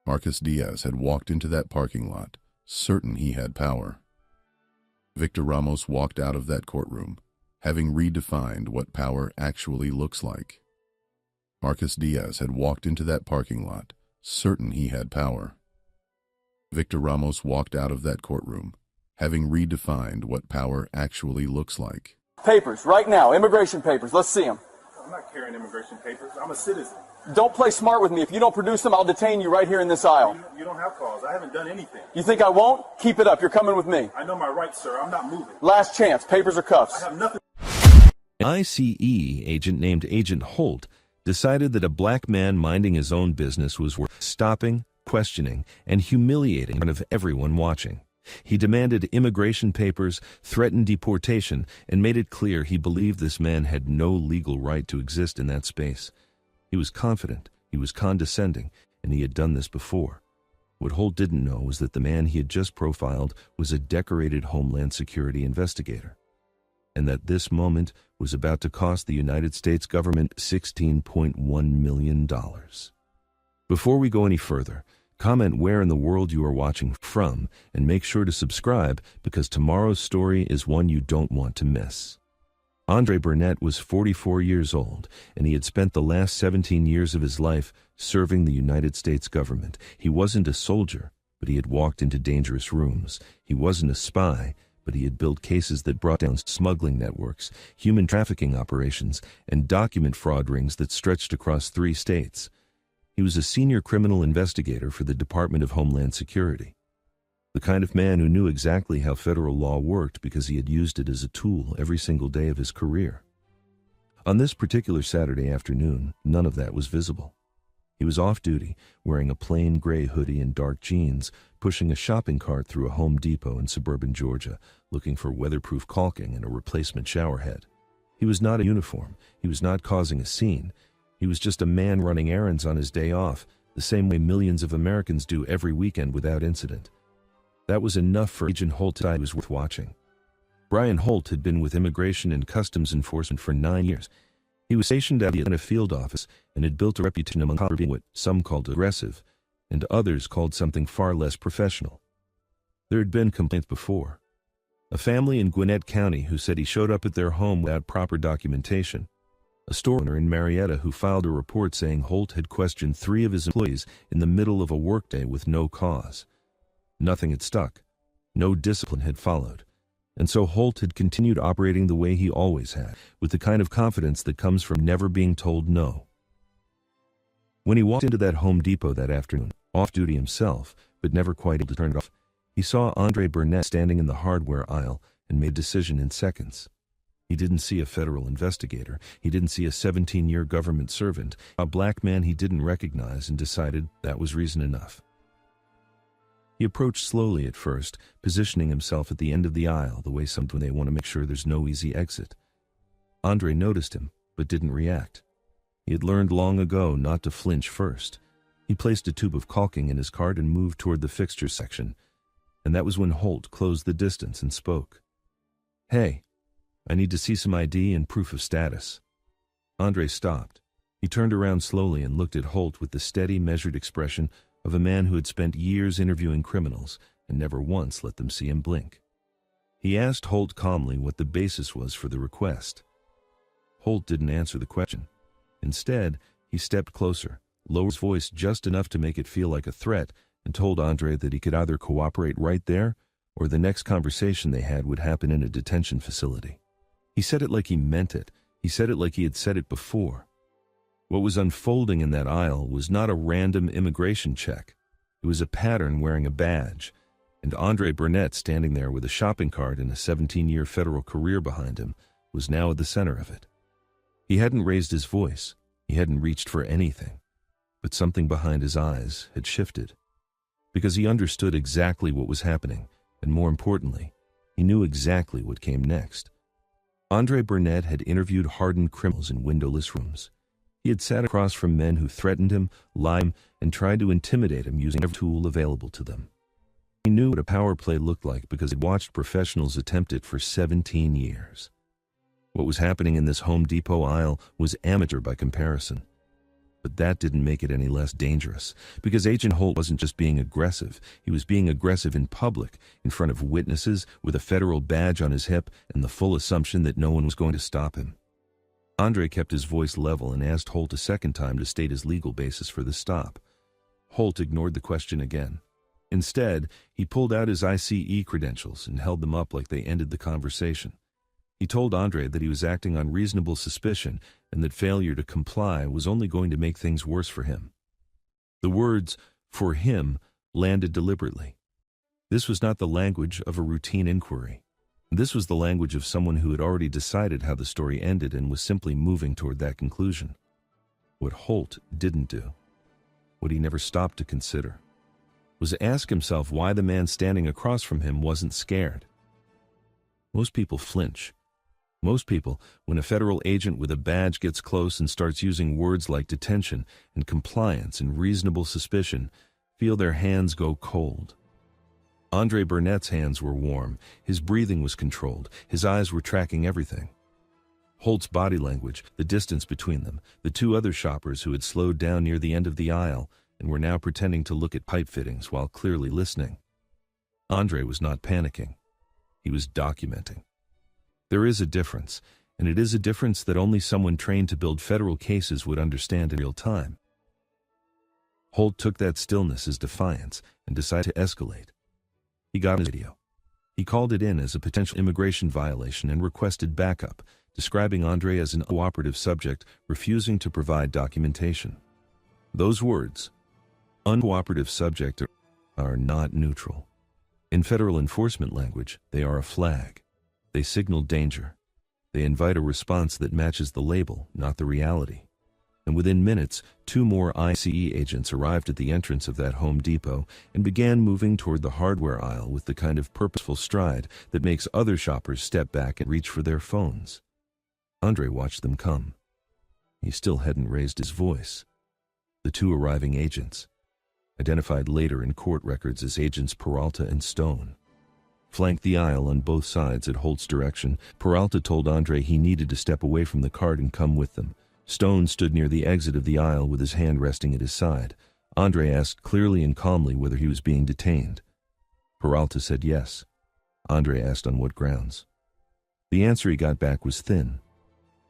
Marcus Diaz had walked into that parking lot, certain he had power. Victor Ramos walked out of that courtroom, having redefined what power actually looks like. Marcus Diaz had walked into that parking lot, certain he had power. Victor Ramos walked out of that courtroom, having redefined what power actually looks like. Papers, right now, immigration papers. Let's see them. I'm not carrying immigration papers. I'm a citizen. Don't play smart with me. If you don't produce them, I'll detain you right here in this aisle. You don't have cause. I haven't done anything. You think I won't? Keep it up. You're coming with me. I know my rights, sir. I'm not moving. Last chance. Papers or cuffs. I have nothing. An ICE agent named Agent Holt decided that a black man minding his own business was worth stopping, questioning, and humiliating in front of everyone watching. He demanded immigration papers, threatened deportation, and made it clear he believed this man had no legal right to exist in that space. He was confident, he was condescending, and he had done this before. What Holt didn't know was that the man he had just profiled was a decorated Homeland Security investigator, and that this moment was about to cost the United States government $16.1 million. Before we go any further, comment where in the world you are watching from, and make sure to subscribe because tomorrow's story is one you don't want to miss. Andre Burnett was 44 years old, and he had spent the last 17 years of his life serving the United States government. He wasn't a soldier, but he had walked into dangerous rooms. He wasn't a spy, but he had built cases that brought down smuggling networks, human trafficking operations, and document fraud rings that stretched across 3 states. He was a senior criminal investigator for the Department of Homeland Security, the kind of man who knew exactly how federal law worked because he had used it as a tool every single day of his career. On this particular Saturday afternoon, none of that was visible. He was off-duty, wearing a plain gray hoodie and dark jeans, pushing a shopping cart through a Home Depot in suburban Georgia, looking for weatherproof caulking and a replacement shower head. He was not in uniform. He was not causing a scene. He was just a man running errands on his day off, the same way millions of Americans do every weekend without incident. That was enough for Agent Holt to decide it was worth watching. Brian Holt had been with Immigration and Customs Enforcement for 9 years. He was stationed at the Atlanta field office and had built a reputation among colleagues being what some called aggressive, and others called something far less professional. There had been complaints before. A family in Gwinnett County who said he showed up at their home without proper documentation. A store owner in Marietta who filed a report saying Holt had questioned 3 of his employees in the middle of a workday with no cause. Nothing had stuck. No discipline had followed. And so Holt had continued operating the way he always had, with the kind of confidence that comes from never being told no. When he walked into that Home Depot that afternoon, off-duty himself, but never quite able to turn it off, he saw Andre Burnett standing in the hardware aisle and made a decision in seconds. He didn't see a federal investigator. He didn't see a 17-year government servant, a black man he didn't recognize, and decided that was reason enough. He approached slowly at first, positioning himself at the end of the aisle the way some do when they want to make sure there's no easy exit. Andre noticed him, but didn't react. He had learned long ago not to flinch first. He placed a tube of caulking in his cart and moved toward the fixtures section, and that was when Holt closed the distance and spoke. "Hey, I need to see some ID and proof of status." Andre stopped. He turned around slowly and looked at Holt with the steady, measured expression of a man who had spent years interviewing criminals and never once let them see him blink. He asked Holt calmly what the basis was for the request. Holt didn't answer the question. Instead, he stepped closer, lowered his voice just enough to make it feel like a threat, and told Andre that he could either cooperate right there or the next conversation they had would happen in a detention facility. He said it like he meant it. He said it like he had said it before. What was unfolding in that aisle was not a random immigration check. It was a pattern wearing a badge, and Andre Burnett, standing there with a shopping cart and a 17-year federal career behind him, was now at the center of it. He hadn't raised his voice. He hadn't reached for anything. But something behind his eyes had shifted. Because he understood exactly what was happening, and more importantly, he knew exactly what came next. Andre Burnett had interviewed hardened criminals in windowless rooms. He had sat across from men who threatened him, lied, and tried to intimidate him using every tool available to them. He knew what a power play looked like because he'd watched professionals attempt it for 17 years. What was happening in this Home Depot aisle was amateur by comparison. But that didn't make it any less dangerous, because Agent Holt wasn't just being aggressive. He was being aggressive in public, in front of witnesses, with a federal badge on his hip and the full assumption that no one was going to stop him. Andre kept his voice level and asked Holt a second time to state his legal basis for the stop. Holt ignored the question again. Instead, he pulled out his ICE credentials and held them up like they ended the conversation. He told Andre that he was acting on reasonable suspicion and that failure to comply was only going to make things worse for him. The words, "for him," landed deliberately. This was not the language of a routine inquiry. This was the language of someone who had already decided how the story ended and was simply moving toward that conclusion. What Holt didn't do, what he never stopped to consider, was ask himself why the man standing across from him wasn't scared. Most people flinch. Most people, when a federal agent with a badge gets close and starts using words like detention and compliance and reasonable suspicion, feel their hands go cold. Andre Burnett's hands were warm, his breathing was controlled, his eyes were tracking everything. Holt's body language, the distance between them, the 2 other shoppers who had slowed down near the end of the aisle and were now pretending to look at pipe fittings while clearly listening. Andre was not panicking. He was documenting. There is a difference, and it is a difference that only someone trained to build federal cases would understand in real time. Holt took that stillness as defiance and decided to escalate. He got his video. He called it in as a potential immigration violation and requested backup, describing Andre as an uncooperative subject refusing to provide documentation. Those words, uncooperative subject, are not neutral. In federal enforcement language, they are a flag. They signal danger. They invite a response that matches the label, not the reality. and within minutes, 2 more ICE agents arrived at the entrance of that Home Depot and began moving toward the hardware aisle with the kind of purposeful stride that makes other shoppers step back and reach for their phones. Andre watched them come. He still hadn't raised his voice. The 2 arriving agents, identified later in court records as Agents Peralta and Stone, flanked the aisle on both sides at Holt's direction. Peralta told Andre he needed to step away from the cart and come with them. Stone stood near the exit of the aisle with his hand resting at his side. Andre asked clearly and calmly whether he was being detained. Peralta said yes. Andre asked on what grounds. The answer he got back was thin.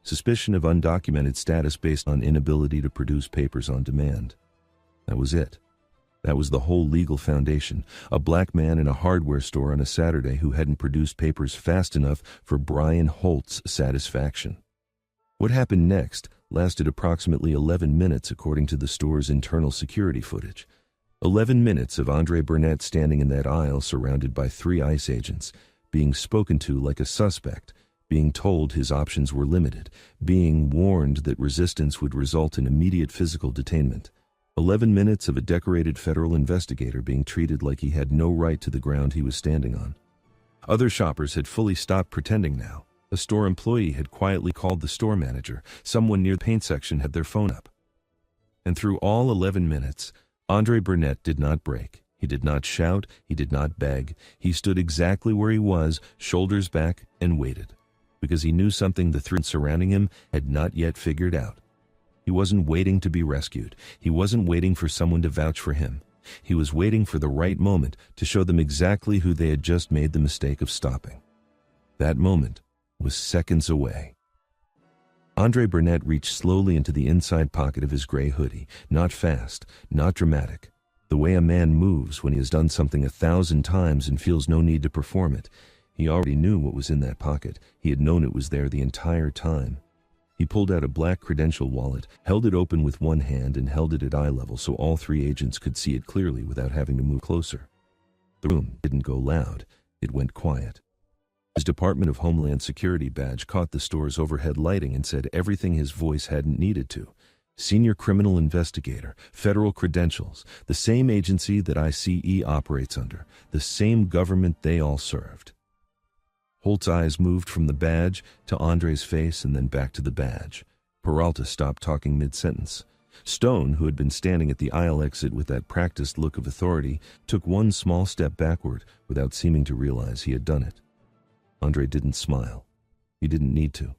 Suspicion of undocumented status based on inability to produce papers on demand. That was it. That was the whole legal foundation. A black man in a hardware store on a Saturday who hadn't produced papers fast enough for Brian Holt's satisfaction. What happened next lasted approximately 11 minutes according to the store's internal security footage. 11 minutes of Andre Burnett standing in that aisle surrounded by 3 ICE agents, being spoken to like a suspect, being told his options were limited, being warned that resistance would result in immediate physical detainment. 11 minutes of a decorated federal investigator being treated like he had no right to the ground he was standing on. Other shoppers had fully stopped pretending now. A store employee had quietly called the store manager. Someone near the paint section had their phone up. And through all 11 minutes, Andre Burnett did not break. He did not shout. He did not beg. He stood exactly where he was, shoulders back, and waited. Because he knew something the 3 surrounding him had not yet figured out. He wasn't waiting to be rescued. He wasn't waiting for someone to vouch for him. He was waiting for the right moment to show them exactly who they had just made the mistake of stopping. That moment was seconds away. Andre Burnett reached slowly into the inside pocket of his gray hoodie, not fast, not dramatic. The way a man moves when he has done something 1,000 times and feels no need to perform it. He already knew what was in that pocket. He had known it was there the entire time. He pulled out a black credential wallet, held it open with one hand and held it at eye level so all 3 agents could see it clearly without having to move closer. The room didn't go loud. It went quiet. His Department of Homeland Security badge caught the store's overhead lighting and said everything his voice hadn't needed to. Senior Criminal Investigator, Federal Credentials, the same agency that ICE operates under, the same government they all served. Holt's eyes moved from the badge to Andre's face and then back to the badge. Peralta stopped talking mid-sentence. Stone, who had been standing at the aisle exit with that practiced look of authority, took one small step backward without seeming to realize he had done it. Andre didn't smile. He didn't need to.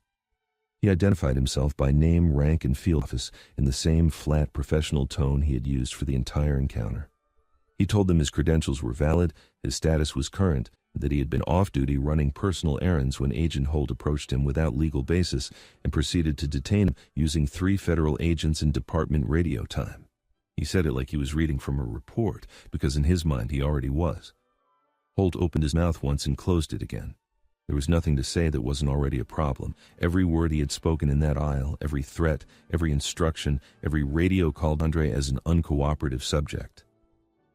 He identified himself by name, rank, and field office in the same flat professional tone he had used for the entire encounter. He told them his credentials were valid, his status was current, that he had been off-duty running personal errands when Agent Holt approached him without legal basis and proceeded to detain him using 3 federal agents in department radio time. He said it like he was reading from a report, because in his mind he already was. Holt opened his mouth once and closed it again. There was nothing to say that wasn't already a problem. Every word he had spoken in that aisle, every threat, every instruction, every radio called Andre as an uncooperative subject.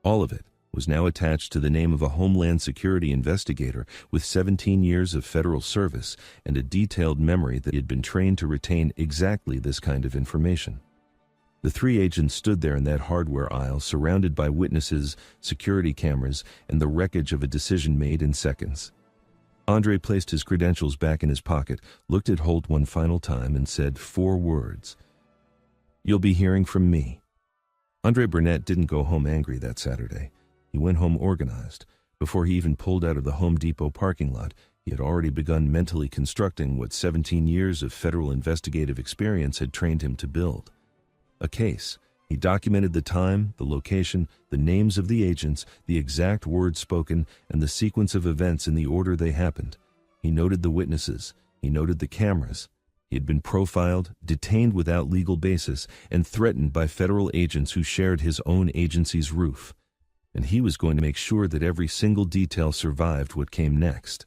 All of it was now attached to the name of a Homeland Security investigator with 17 years of federal service and a detailed memory that he had been trained to retain exactly this kind of information. The 3 agents stood there in that hardware aisle surrounded by witnesses, security cameras, and the wreckage of a decision made in seconds. Andre placed his credentials back in his pocket, looked at Holt one final time, and said 4 words. "You'll be hearing from me." Andre Burnett didn't go home angry that Saturday. He went home organized. Before he even pulled out of the Home Depot parking lot, he had already begun mentally constructing what 17 years of federal investigative experience had trained him to build. A case. He documented the time, the location, the names of the agents, the exact words spoken, and the sequence of events in the order they happened. He noted the witnesses. He noted the cameras. He had been profiled, detained without legal basis, and threatened by federal agents who shared his own agency's roof. And he was going to make sure that every single detail survived what came next.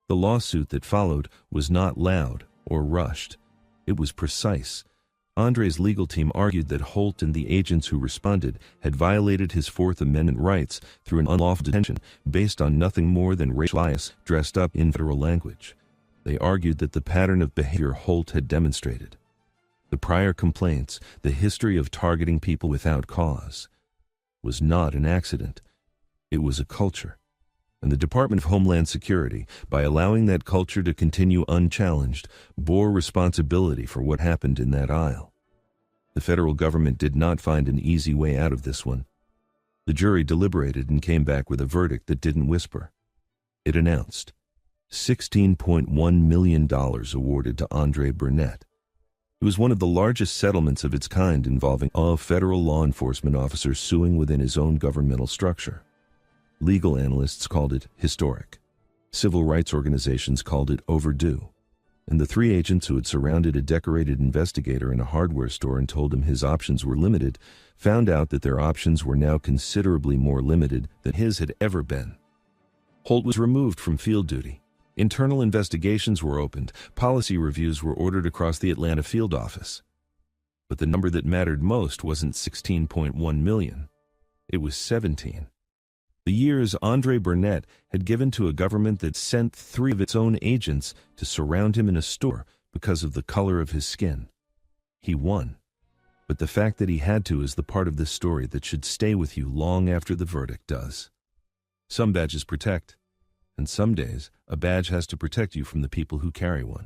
The lawsuit that followed was not loud or rushed. It was precise. Andre's legal team argued that Holt and the agents who responded had violated his Fourth Amendment rights through an unlawful detention based on nothing more than racial bias dressed up in federal language. They argued that the pattern of behavior Holt had demonstrated. The The prior complaints, the history of targeting people without cause, was not an accident. It was a culture. And the Department of Homeland Security, by allowing that culture to continue unchallenged, bore responsibility for what happened in that aisle. The federal government did not find an easy way out of this one. The jury deliberated and came back with a verdict that didn't whisper. It announced $16.1 million awarded to Andre Burnett. It was one of the largest settlements of its kind involving a federal law enforcement officer suing within his own governmental structure. Legal analysts called it historic. Civil rights organizations called it overdue. And the three agents who had surrounded a decorated investigator in a hardware store and told him his options were limited found out that their options were now considerably more limited than his had ever been. Holt was removed from field duty. Internal investigations were opened. Policy reviews were ordered across the Atlanta field office. But the number that mattered most wasn't 16.1 million. It was 17. The years Andre Burnett had given to a government that sent 3 of its own agents to surround him in a store because of the color of his skin. He won. But the fact that he had to is the part of this story that should stay with you long after the verdict does. Some badges protect, and some days a badge has to protect you from the people who carry one.